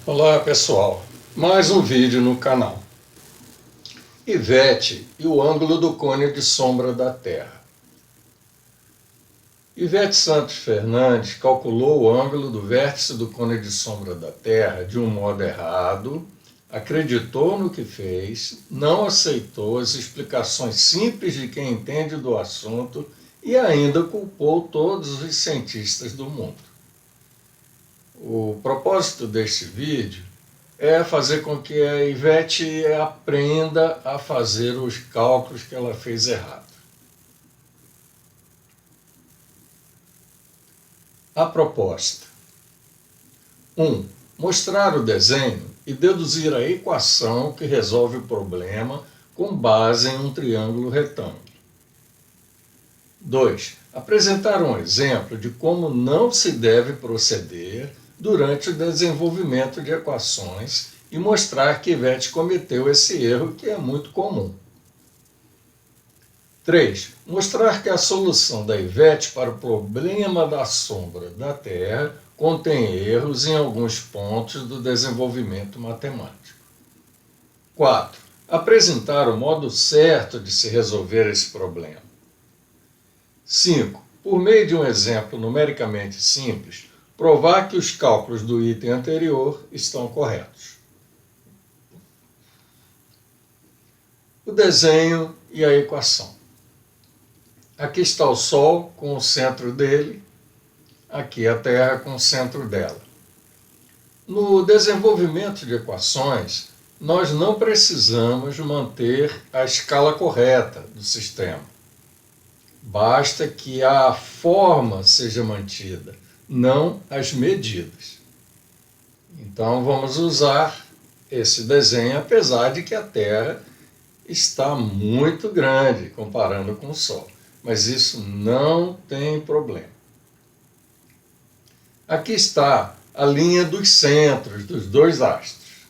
Olá pessoal, mais um vídeo no canal. Ivete e o ângulo do cone de sombra da Terra. Ivete Santos Fernandes calculou o ângulo do vértice do cone de sombra da Terra de um modo errado, acreditou no que fez, não aceitou as explicações simples de quem entende do assunto e ainda culpou todos os cientistas do mundo. O propósito deste vídeo é fazer com que a Ivete aprenda a fazer os cálculos que ela fez errado. A proposta: 1. Mostrar o desenho e deduzir a equação que resolve o problema com base em um triângulo retângulo. 2. Apresentar um exemplo de como não se deve proceder durante o desenvolvimento de equações e mostrar que Ivete cometeu esse erro que é muito comum. 3. Mostrar que a solução da Ivete para o problema da sombra da Terra contém erros em alguns pontos do desenvolvimento matemático. 4. Apresentar o modo certo de se resolver esse problema. 5. Por meio de um exemplo numericamente simples, provar que os cálculos do item anterior estão corretos. O desenho e a equação. Aqui está o Sol com o centro dele, aqui a Terra com o centro dela. No desenvolvimento de equações, nós não precisamos manter a escala correta do sistema. Basta que a forma seja mantida, não as medidas. Então vamos usar esse desenho, apesar de que a Terra está muito grande comparando com o Sol. Mas isso não tem problema. Aqui está a linha dos centros dos dois astros.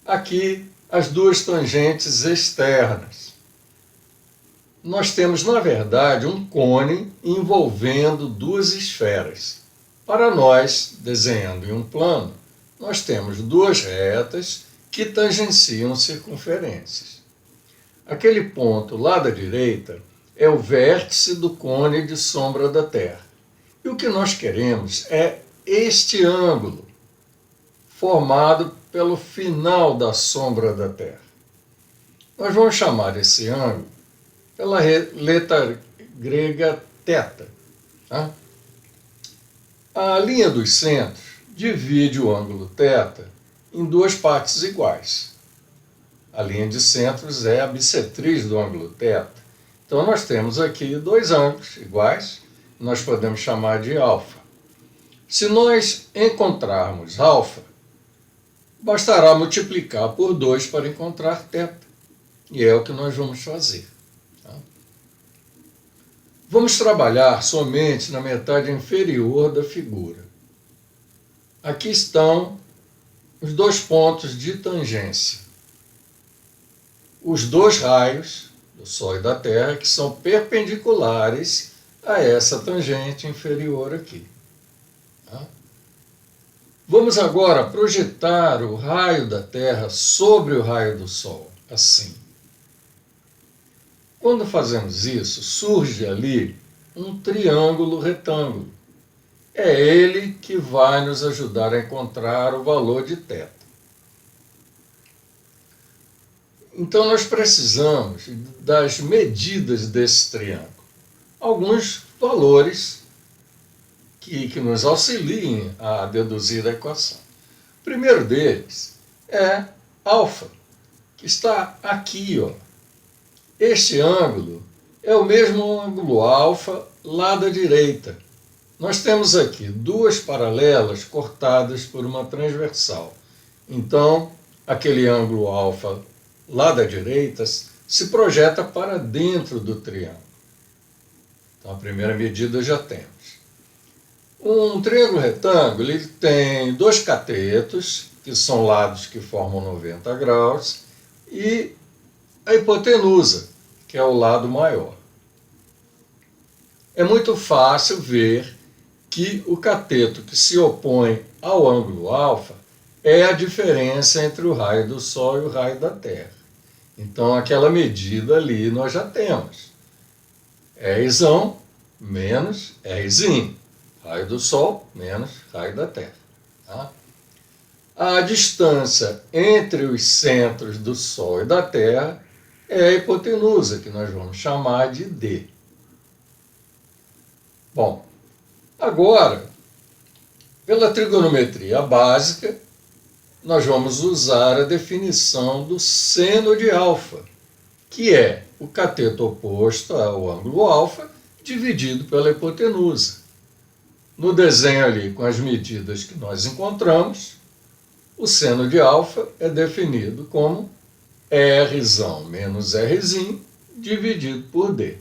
Aqui as duas tangentes externas. Nós temos, na verdade, um cone envolvendo duas esferas. Para nós, desenhando em um plano, nós temos duas retas que tangenciam circunferências. Aquele ponto lá da direita é o vértice do cone de sombra da Terra. E o que nós queremos é este ângulo, formado pelo final da sombra da Terra. Nós vamos chamar esse ângulo pela letra grega θ. Tá? A linha dos centros divide o ângulo θ em duas partes iguais. A linha de centros é a bissetriz do ângulo θ. Então nós temos aqui dois ângulos iguais, nós podemos chamar de alfa. Se nós encontrarmos alfa, bastará multiplicar por 2 para encontrar θ. E é o que nós vamos fazer. Vamos trabalhar somente na metade inferior da figura. Aqui estão os dois pontos de tangência. Os dois raios do Sol e da Terra que são perpendiculares a essa tangente inferior aqui. Vamos agora projetar o raio da Terra sobre o raio do Sol, assim. Quando fazemos isso, surge ali um triângulo retângulo. É ele que vai nos ajudar a encontrar o valor de θ. Então nós precisamos das medidas desse triângulo. Alguns valores que nos auxiliem a deduzir a equação. O primeiro deles é alfa, que está aqui, ó. Este ângulo é o mesmo ângulo alfa lá da direita. Nós temos aqui duas paralelas cortadas por uma transversal. Então, aquele ângulo alfa lá da direita se projeta para dentro do triângulo. Então, a primeira medida já temos. Um triângulo retângulo ele tem dois catetos, que são lados que formam 90 graus, e a hipotenusa, que é o lado maior. É muito fácil ver que o cateto que se opõe ao ângulo alfa é a diferença entre o raio do Sol e o raio da Terra. Então, aquela medida ali nós já temos. Rzão menos Rzinho. Raio do Sol menos raio da Terra. Tá? A distância entre os centros do Sol e da Terra é a hipotenusa, que nós vamos chamar de D. Bom, agora, pela trigonometria básica, nós vamos usar a definição do seno de alfa, que é o cateto oposto ao ângulo alfa dividido pela hipotenusa. No desenho ali, com as medidas que nós encontramos, o seno de alfa é definido como Rzão menos Rzinho dividido por D.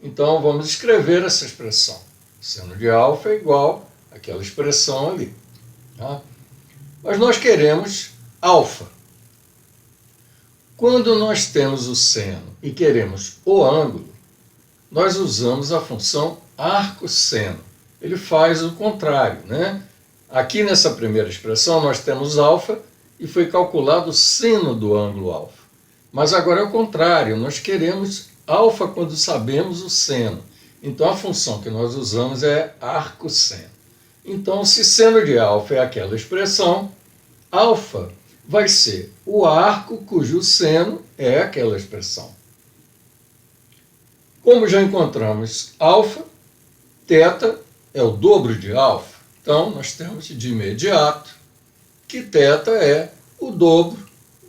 Então, vamos escrever essa expressão. O seno de alfa é igual àquela expressão ali. Tá? Mas nós queremos alfa. Quando nós temos o seno e queremos o ângulo, nós usamos a função arcosseno. Ele faz o contrário, né? Aqui nessa primeira expressão nós temos alfa e foi calculado o seno do ângulo alfa. Mas agora é o contrário, nós queremos alfa quando sabemos o seno. Então a função que nós usamos é arcosseno. Então, se seno de alfa é aquela expressão, alfa vai ser o arco cujo seno é aquela expressão. Como já encontramos alfa, θ é o dobro de alfa. Então, nós temos de imediato que θ é o dobro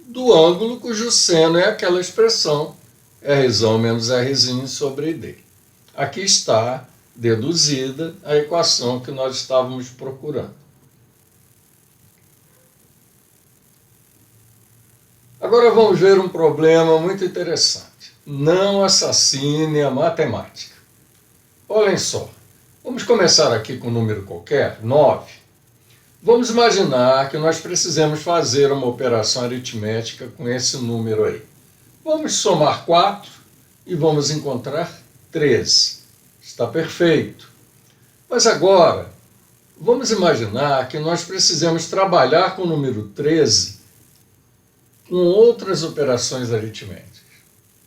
do ângulo cujo seno é aquela expressão Rzão menos Rzinho sobre D. Aqui está deduzida a equação que nós estávamos procurando. Agora vamos ver um problema muito interessante. Não assassine a matemática. Olhem só, vamos começar aqui com um número qualquer, 9. Vamos imaginar que nós precisamos fazer uma operação aritmética com esse número aí. Vamos somar 4 e vamos encontrar 13. Está perfeito. Mas agora, vamos imaginar que nós precisamos trabalhar com o número 13 com outras operações aritméticas.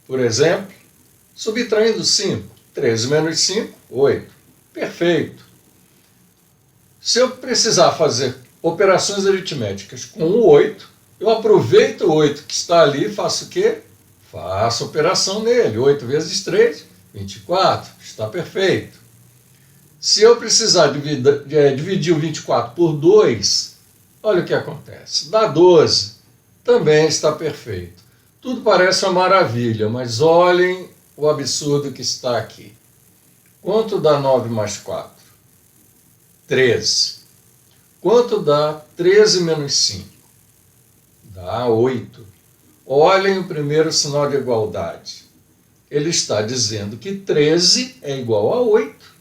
Por exemplo, subtraindo 5. 13 menos 5, 8. Perfeito. Se eu precisar fazer operações aritméticas com o 8, eu aproveito o 8 que está ali e faço o quê? Faço operação nele. 8 vezes 3, 24. Está perfeito. Se eu precisar dividir o 24 por 2, olha o que acontece. Dá 12. Também está perfeito. Tudo parece uma maravilha, mas olhem o absurdo que está aqui. Quanto dá 9 mais 4? 13. Quanto dá 13 menos 5? Dá 8. Olhem o primeiro sinal de igualdade. Ele está dizendo que 13 é igual a 8.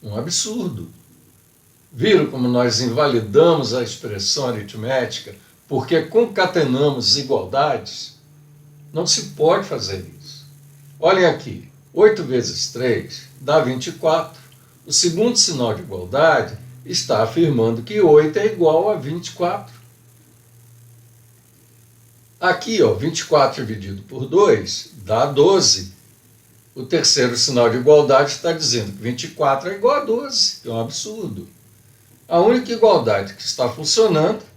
Um absurdo. Viram como nós invalidamos a expressão aritmética porque concatenamos igualdades? Não se pode fazer isso. Olhem aqui. 8 vezes 3 dá 24. O segundo sinal de igualdade está afirmando que 8 é igual a 24. Aqui, ó, 24 dividido por 2 dá 12. O terceiro sinal de igualdade está dizendo que 24 é igual a 12. É um absurdo. A única igualdade que está funcionando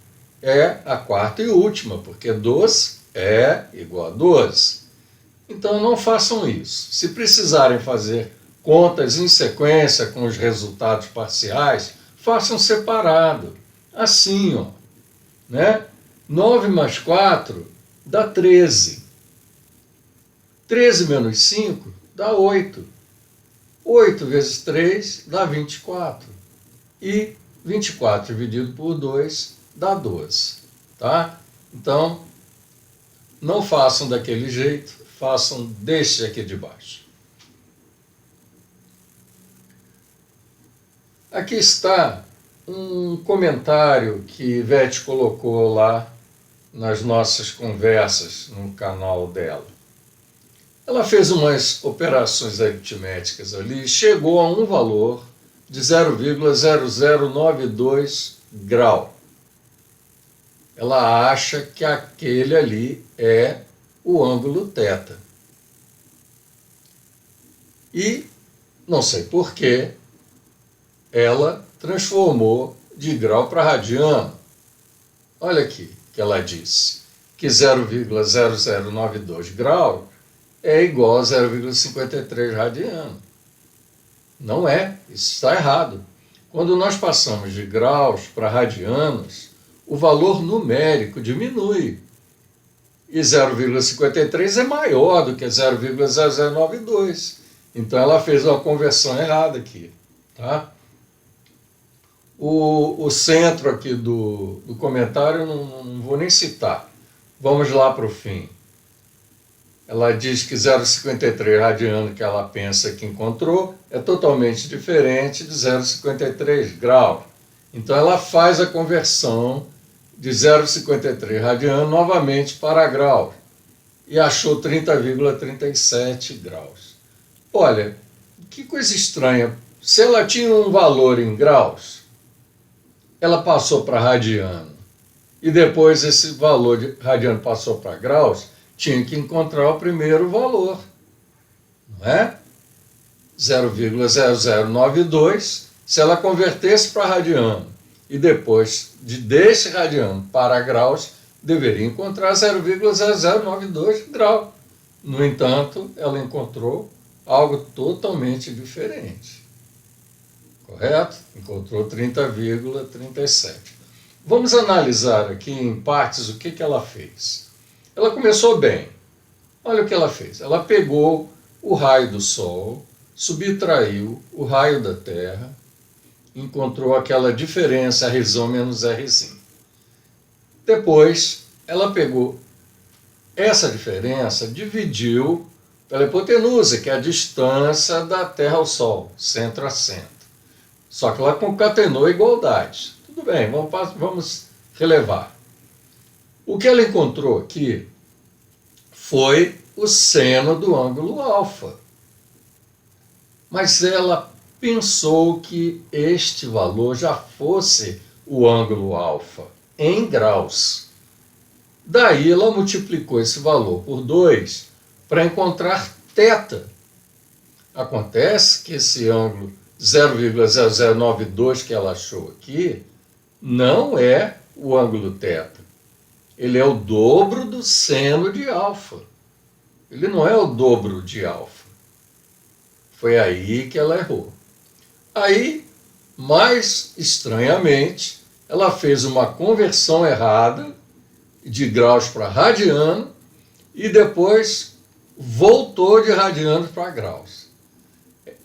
é a quarta e última, porque 12 é igual a 12. Então não façam isso. Se precisarem fazer contas em sequência com os resultados parciais, façam separado. Assim, ó, né? 9 mais 4 dá 13. 13 menos 5 dá 8. 8 vezes 3 dá 24. E 24 dividido por 2 dá 12. Tá? Então, não façam daquele jeito, façam deste aqui de baixo. Aqui está um comentário que Ivete colocou lá nas nossas conversas no canal dela. Ela fez umas operações aritméticas ali, chegou a um valor de 0,0092 grau. Ela acha que aquele ali é o ângulo θ. E, não sei porquê, ela transformou de grau para radiano. Olha aqui que ela disse, que 0,0092 graus é igual a 0,53 radiano. Não é, isso está errado. Quando nós passamos de graus para radianos, o valor numérico diminui. E 0,53 é maior do que 0,0092. Então ela fez uma conversão errada aqui. Tá? O centro aqui do comentário eu não vou nem citar. Vamos lá para o fim. Ela diz que 0,53 radiano que ela pensa que encontrou é totalmente diferente de 0,53 graus. Então ela faz a conversão de 0,53 radiano novamente para graus e achou 30,37 graus. Olha, que coisa estranha. Se ela tinha um valor em graus, ela passou para radiano e depois esse valor de radiano passou para graus, tinha que encontrar o primeiro valor, não é? 0,0092, se ela convertesse para radiano e depois desse radiano para graus, deveria encontrar 0,0092 grau. No entanto, ela encontrou algo totalmente diferente. Correto? Encontrou 30,37. Vamos analisar aqui em partes o que ela fez. Ela começou bem. Olha o que ela fez. Ela pegou o raio do Sol, subtraiu o raio da Terra, encontrou aquela diferença Rζ menos Rzinho. Depois, ela pegou essa diferença, dividiu pela hipotenusa, que é a distância da Terra ao Sol, centro a centro. Só que ela concatenou igualdades. Tudo bem, vamos relevar. O que ela encontrou aqui foi o seno do ângulo alfa. Mas ela pensou que este valor já fosse o ângulo alfa, em graus. Daí ela multiplicou esse valor por 2 para encontrar θ. Acontece que esse ângulo 0,0092 que ela achou aqui não é o ângulo θ. Ele é o dobro do seno de alfa. Ele não é o dobro de alfa. Foi aí que ela errou. Aí, mais estranhamente, ela fez uma conversão errada de graus para radiano e depois voltou de radianos para graus.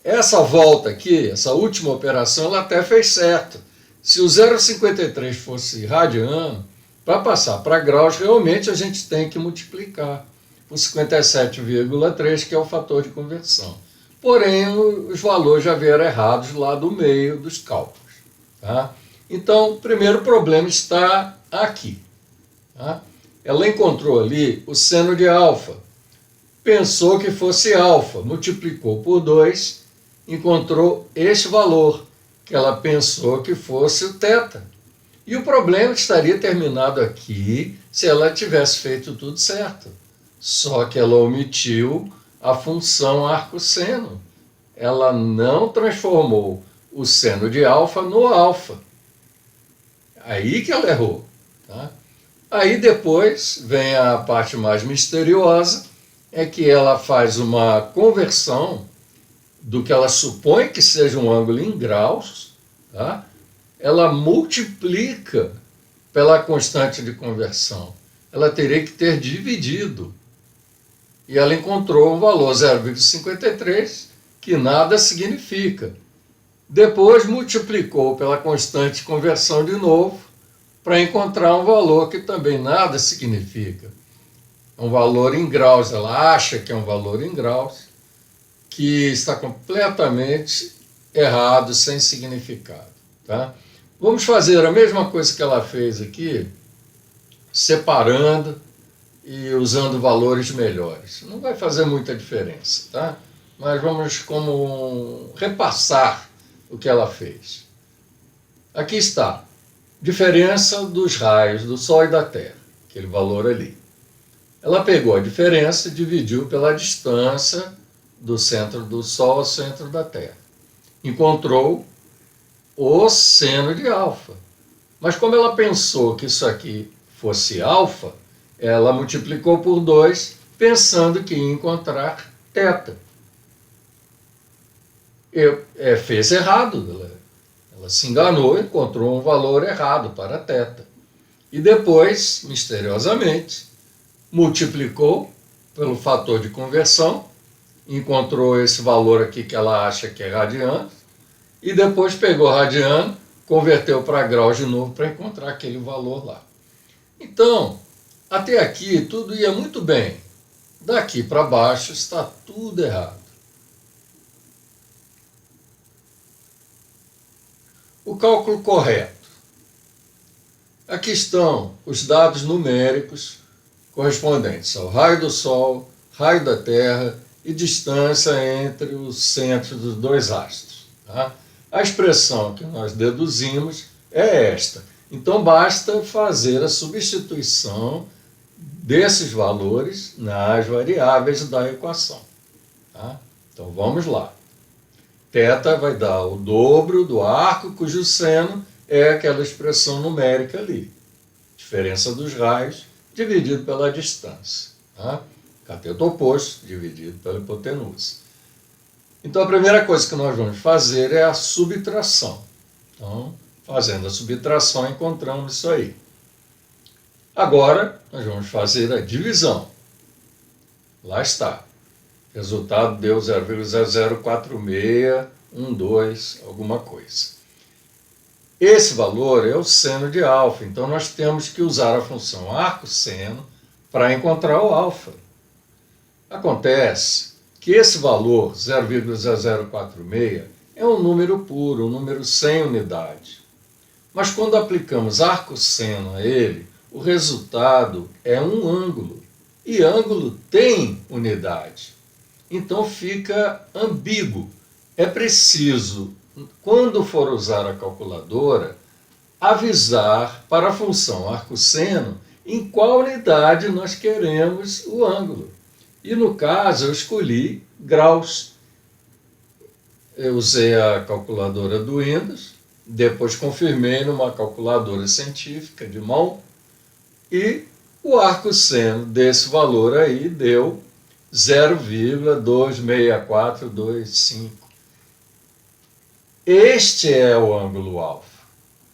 Essa volta aqui, essa última operação, ela até fez certo. Se o 0,53 fosse radiano, para passar para graus, realmente a gente tem que multiplicar por 57,3, que é o fator de conversão. Porém, os valores já vieram errados lá do meio dos cálculos. Tá? Então, o primeiro problema está aqui. Tá? Ela encontrou ali o seno de alfa. Pensou que fosse alfa, multiplicou por 2, encontrou este valor, que ela pensou que fosse o θ. E o problema estaria terminado aqui se ela tivesse feito tudo certo. Só que ela omitiu a função arcosseno. Ela não transformou o seno de alfa no alfa. Aí que ela errou. Tá? Aí depois vem a parte mais misteriosa, é que ela faz uma conversão do que ela supõe que seja um ângulo em graus, tá? Ela multiplica pela constante de conversão. Ela teria que ter dividido. E ela encontrou um valor 0,53, que nada significa. Depois multiplicou pela constante de conversão de novo, para encontrar um valor que também nada significa. É um valor em graus, ela acha que é um valor em graus, que está completamente errado, sem significado. Tá? Vamos fazer a mesma coisa que ela fez aqui, separando e usando valores melhores. Não vai fazer muita diferença, tá? Mas vamos como repassar o que ela fez? Aqui está, diferença dos raios do Sol e da Terra, aquele valor ali. Ela pegou a diferença e dividiu pela distância do centro do Sol ao centro da Terra. Encontrou o seno de alfa. Mas como ela pensou que isso aqui fosse alfa, ela multiplicou por 2, pensando que ia encontrar θ. Fez errado, ela se enganou, encontrou um valor errado para θ. E depois, misteriosamente, multiplicou pelo fator de conversão, encontrou esse valor aqui que ela acha que é radiano, e depois pegou radiano, converteu para graus de novo para encontrar aquele valor lá. Então, até aqui tudo ia muito bem. Daqui para baixo está tudo errado. O cálculo correto. Aqui estão os dados numéricos correspondentes ao raio do Sol, raio da Terra e distância entre os centros dos dois astros. Tá? A expressão que nós deduzimos é esta. Então, basta fazer a substituição desses valores nas variáveis da equação. Tá? Então, vamos lá. Θ vai dar o dobro do arco, cujo seno é aquela expressão numérica ali. Diferença dos raios dividido pela distância. Tá? Cateto oposto dividido pela hipotenusa. Então, a primeira coisa que nós vamos fazer é a subtração. Então, fazendo a subtração, encontramos isso aí. Agora, nós vamos fazer a divisão. Lá está. Resultado deu 0,004612, alguma coisa. Esse valor é o seno de alfa, então nós temos que usar a função arco-seno para encontrar o alfa. Acontece que esse valor, 0,0046, é um número puro, um número sem unidade. Mas quando aplicamos arco-seno a ele, o resultado é um ângulo. E ângulo tem unidade. Então fica ambíguo. É preciso, quando for usar a calculadora, avisar para a função arco-seno em qual unidade nós queremos o ângulo. E no caso eu escolhi graus. Eu usei a calculadora do Windows, depois confirmei numa calculadora científica de mão e o arco-seno desse valor aí deu 0,26425. Este é o ângulo alfa,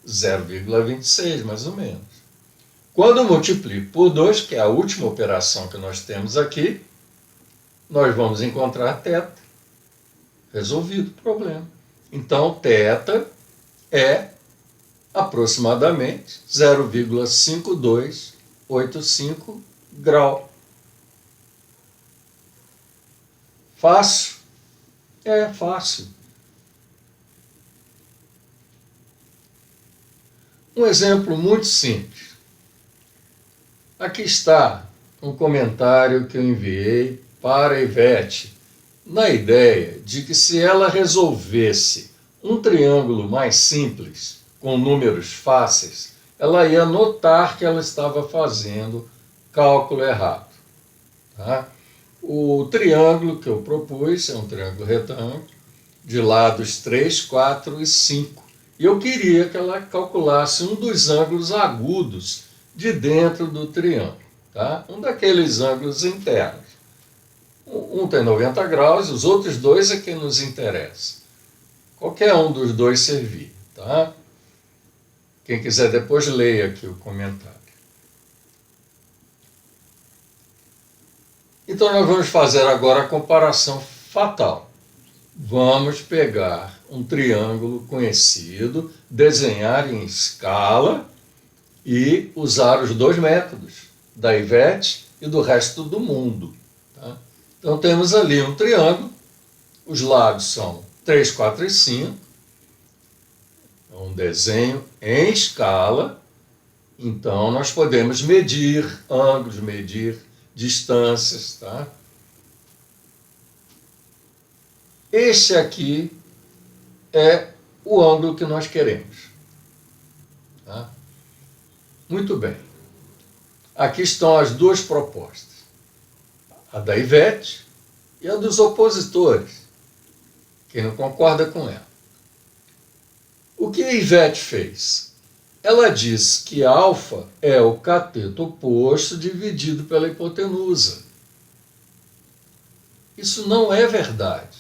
0,26 mais ou menos. Quando eu multiplico por 2, que é a última operação que nós temos aqui, nós vamos encontrar θ. Resolvido o problema. Então, θ é aproximadamente 0,5285 grau. Fácil? É fácil. Um exemplo muito simples. Aqui está um comentário que eu enviei para a Ivete, na ideia de que se ela resolvesse um triângulo mais simples, com números fáceis, ela ia notar que ela estava fazendo cálculo errado. Tá? O triângulo que eu propus é um triângulo retângulo, de lados 3, 4 e 5. E eu queria que ela calculasse um dos ângulos agudos de dentro do triângulo. Tá? Um daqueles ângulos internos. Um tem 90 graus, os outros dois é que nos interessa. Qualquer um dos dois servir. Tá? Quem quiser depois leia aqui o comentário. Então nós vamos fazer agora a comparação fatal. Vamos pegar um triângulo conhecido, desenhar em escala e usar os dois métodos, da Ivete e do resto do mundo. Tá? Então temos ali um triângulo, os lados são 3, 4 e 5, é um desenho em escala, então nós podemos medir ângulos, medir distâncias. Tá? Este aqui é o ângulo que nós queremos. Tá? Muito bem. Aqui estão as duas propostas. A da Ivete e a dos opositores. Quem não concorda com ela. O que a Ivete fez? Ela disse que alfa é o cateto oposto dividido pela hipotenusa. Isso não é verdade,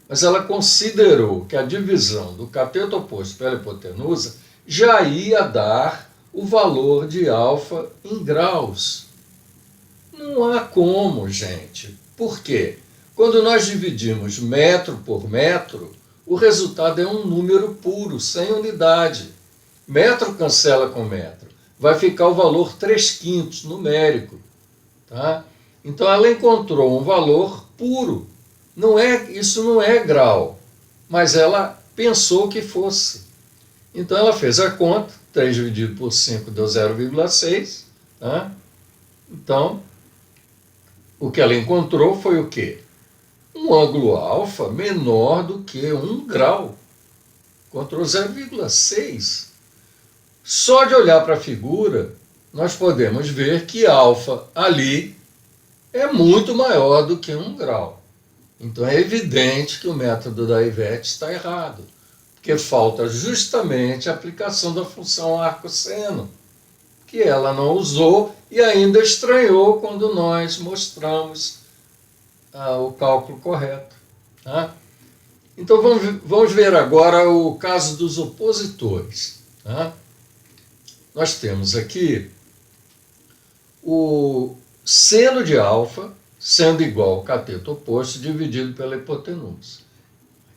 mas ela considerou que a divisão do cateto oposto pela hipotenusa já ia dar o valor de alfa em graus. Não há como, gente. Por quê? Quando nós dividimos metro por metro, o resultado é um número puro, sem unidade. Metro cancela com metro. Vai ficar o valor 3/5 numérico. Tá? Então ela encontrou um valor puro. Isso não é grau, mas ela pensou que fosse. Então ela fez a conta, 3 dividido por 5 deu 0,6. Tá? Então, o que ela encontrou foi o quê? Um ângulo alfa menor do que 1 grau. Encontrou 0,6. Só de olhar para a figura, nós podemos ver que alfa ali é muito maior do que 1 grau. Então é evidente que o método da Ivete está errado, porque falta justamente a aplicação da função arcosseno, que ela não usou e ainda estranhou quando nós mostramos o cálculo correto. Tá? Então vamos ver agora o caso dos opositores. Tá? Nós temos aqui o seno de alfa sendo igual ao cateto oposto dividido pela hipotenusa.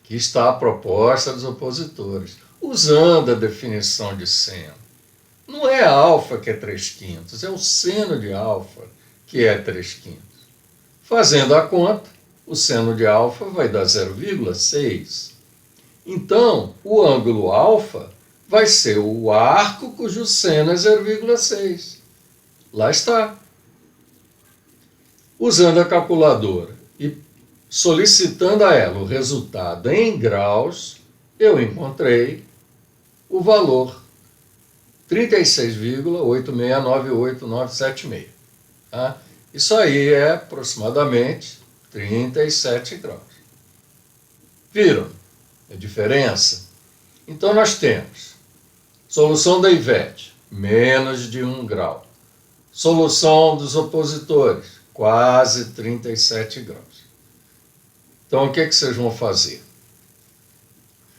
Aqui está a proposta dos opositores, usando a definição de seno. Não é alfa que é 3/5, é o seno de alfa que é 3/5. Fazendo a conta, o seno de alfa vai dar 0,6. Então, o ângulo alfa vai ser o arco cujo seno é 0,6. Lá está. Usando a calculadora e solicitando a ela o resultado em graus, eu encontrei o valor 36,8698976. Tá? Isso aí é aproximadamente 37 graus. Viram a diferença? Então nós temos solução da Ivete, menos de 1 grau. Solução dos opositores, quase 37 graus. Então o que vocês vão fazer?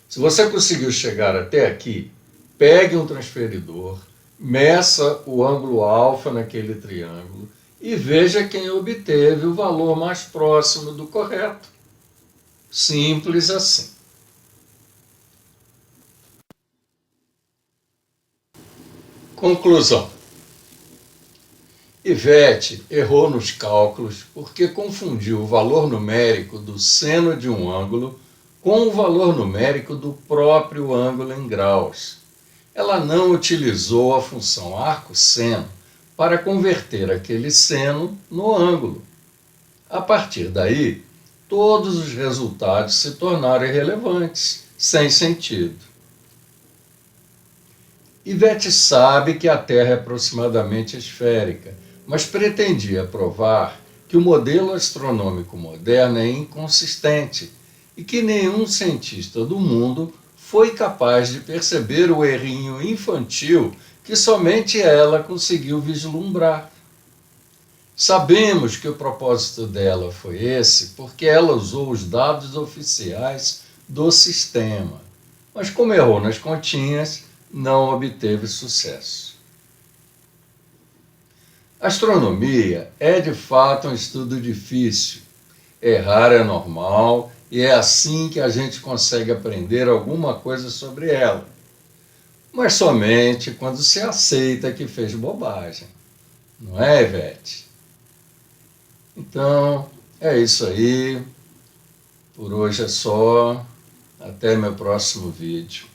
Se você conseguiu chegar até aqui, pegue um transferidor, meça o ângulo alfa naquele triângulo e veja quem obteve o valor mais próximo do correto. Simples assim. Conclusão. Ivete errou nos cálculos porque confundiu o valor numérico do seno de um ângulo com o valor numérico do próprio ângulo em graus. Ela não utilizou a função arcosseno para converter aquele seno no ângulo. A partir daí, todos os resultados se tornaram irrelevantes, sem sentido. Ivete sabe que a Terra é aproximadamente esférica, mas pretendia provar que o modelo astronômico moderno é inconsistente e que nenhum cientista do mundo foi capaz de perceber o errinho infantil que somente ela conseguiu vislumbrar. Sabemos que o propósito dela foi esse porque ela usou os dados oficiais do sistema, mas como errou nas continhas, não obteve sucesso. Astronomia é de fato um estudo difícil. Errar é normal e é assim que a gente consegue aprender alguma coisa sobre ela. Mas somente quando se aceita que fez bobagem. Não é, Ivete? Então, é isso aí. Por hoje é só. Até meu próximo vídeo.